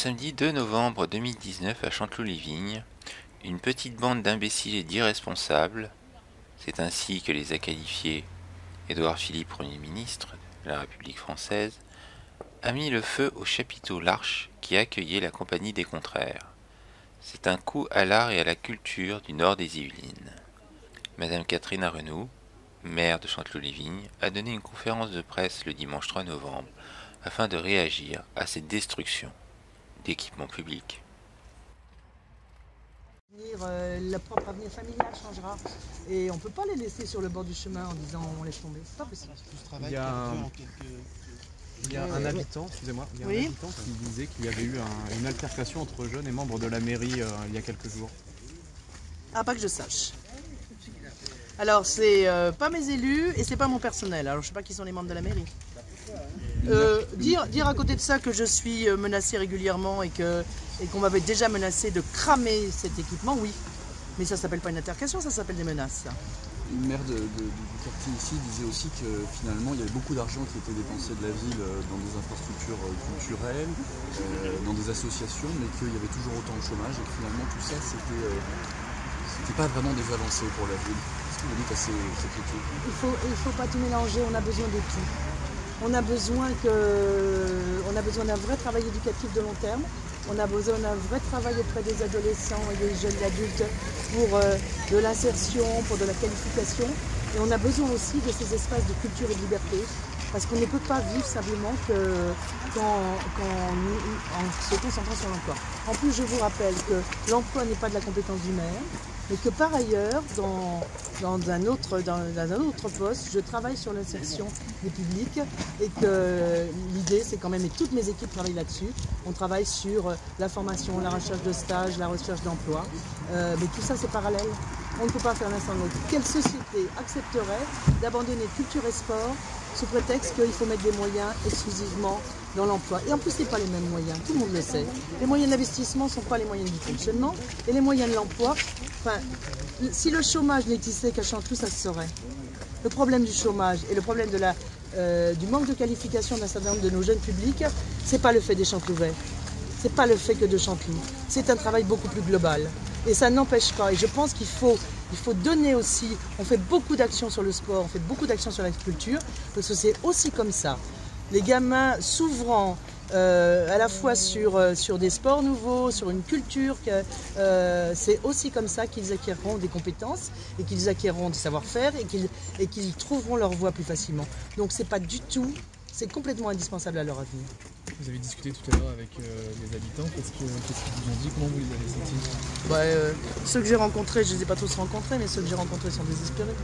samedi 2 novembre 2019 à Chanteloup-les-Vignes, une petite bande d'imbéciles et d'irresponsables, c'est ainsi que les a qualifiés Édouard Philippe, Premier ministre de la République française, a mis le feu au chapiteau L'Arche qui accueillait la Compagnie des Contraires. C'est un coup à l'art et à la culture du nord des Yvelines. Madame Catherine Arenoux, maire de Chanteloup-les-Vignes, a donné une conférence de presse le dimanche 3 novembre afin de réagir à cette destruction d'équipements publics. Le propre avenir familial changera et on ne peut pas les laisser sur le bord du chemin en disant on laisse tomber, c'est pas possible. Il y a un habitant, excusez-moi, un habitant qui disait qu'il y avait eu une altercation entre jeunes et membres de la mairie il y a quelques jours. Ah, pas que je sache. Alors c'est pas mes élus et c'est pas mon personnel, alors je sais pas qui sont les membres de la mairie. Dire à côté de ça que je suis menacée régulièrement et qu'on m'avait déjà menacé de cramer cet équipement, oui. Mais ça s'appelle pas une altercation, ça s'appelle des menaces. Une maire du quartier ici disait aussi que finalement il y avait beaucoup d'argent qui était dépensé de la ville dans des infrastructures culturelles, dans des associations, mais qu'il y avait toujours autant de chômage et que finalement tout ça c'était pas vraiment des avancées pour la ville. Qu'est-ce que vous dites à ces critiques? Il faut pas tout mélanger, on a besoin de tout. On a besoin d'un vrai travail éducatif de long terme. On a besoin d'un vrai travail auprès des adolescents et des jeunes adultes pour de l'insertion, pour de la qualification. Et on a besoin aussi de ces espaces de culture et de liberté. Parce qu'on ne peut pas vivre simplement en se concentrant sur l'emploi. En plus, je vous rappelle que l'emploi n'est pas de la compétence du maire, mais que par ailleurs, dans un autre poste, je travaille sur l'insertion des publics et que l'idée, c'est quand même, et toutes mes équipes travaillent là-dessus, on travaille sur la formation, la recherche de stage, la recherche d'emploi, mais tout ça, c'est parallèle. On ne peut pas faire l'un sans l'autre. Quelle société accepterait d'abandonner culture et sport sous prétexte qu'il faut mettre des moyens exclusivement dans l'emploi? Et en plus, ce n'est pas les mêmes moyens, tout le monde le sait. Les moyens d'investissement ne sont pas les moyens du fonctionnement, et les moyens de l'emploi, si le chômage n'existait qu'à Chanteloup, ça se saurait. Le problème du chômage et le problème du manque de qualification d'un certain nombre de nos jeunes publics, ce n'est pas le fait des Chantelouvois, ce n'est pas le fait que de Chanteloup, c'est un travail beaucoup plus global. Et ça n'empêche pas, et je pense qu'il faut donner aussi, on fait beaucoup d'actions sur le sport, on fait beaucoup d'actions sur la culture, parce que c'est aussi comme ça. Les gamins s'ouvrant à la fois sur des sports nouveaux, sur une culture, c'est aussi comme ça qu'ils acquerront des compétences et qu'ils acquerront des savoir-faire et qu'ils trouveront leur voie plus facilement. Donc c'est pas du tout, c'est complètement indispensable à leur avenir. Vous avez discuté tout à l'heure avec les habitants, qu'est-ce qu'ils vous ont dit, comment vous les avez sentis? Ceux que j'ai rencontrés, je ne les ai pas tous rencontrés, mais ceux que j'ai rencontrés sont désespérés.